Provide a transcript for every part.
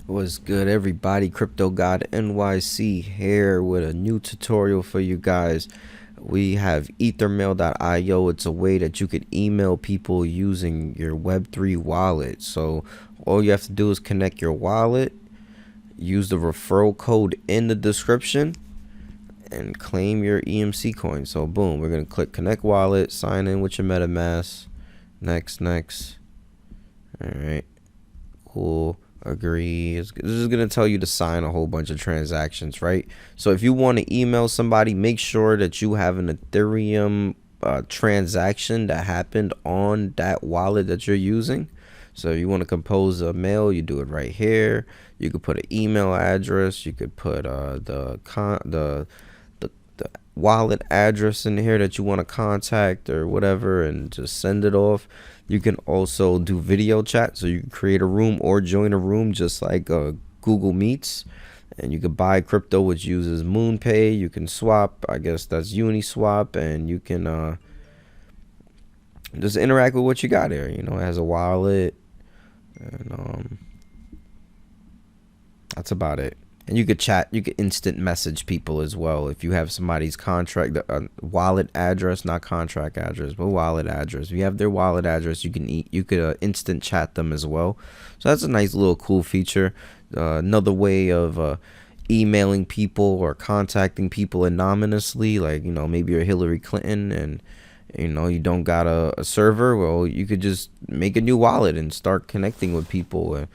What's good, everybody? Crypto God NYC here with a new tutorial for you guys. We have Ethermail.io. It's a way that you could email people using your Web3 wallet. So all you have to do is connect your wallet, use the referral code in the description, and claim your EMC coin. So boom, we're gonna click connect wallet, sign in with your MetaMask. Next. All right, cool. Agree. This is going to tell you to sign a whole bunch of transactions, right? So if you want to email somebody, make sure that you have an Ethereum transaction that happened on that wallet that you're using. So you want to compose a mail, you do it right here. You could put an email address, you could put the wallet address in here that you want to contact or whatever, and just send it off. You can also do video chat, so you can create a room or join a room just like Google Meets, and you can buy crypto which uses MoonPay. You can swap, I guess that's Uniswap, and you can just interact with what you got here. You know, it has a wallet, and that's about it. And you could chat, you could instant message people as well. If you have somebody's contract, wallet address, not contract address, but wallet address. If you have their wallet address, you could instant chat them as well. So that's a nice little cool feature. Another way of emailing people or contacting people anonymously, like, you know, maybe you're Hillary Clinton and you don't got a server. Well, you could just make a new wallet and start connecting with people,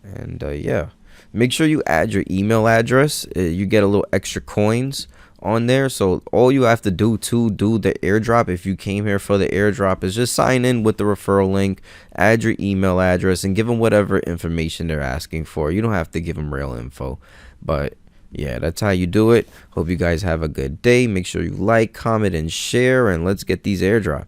and yeah. Make sure you add your email address. You get a little extra coins on there. So all you have to do to do the airdrop, if you came here for the airdrop, is just sign in with the referral link, add your email address, and give them whatever information they're asking for. You don't have to give them real info, but yeah, that's how you do it. Hope you guys have a good day. Make sure you like, comment, and share, and let's get these airdrops.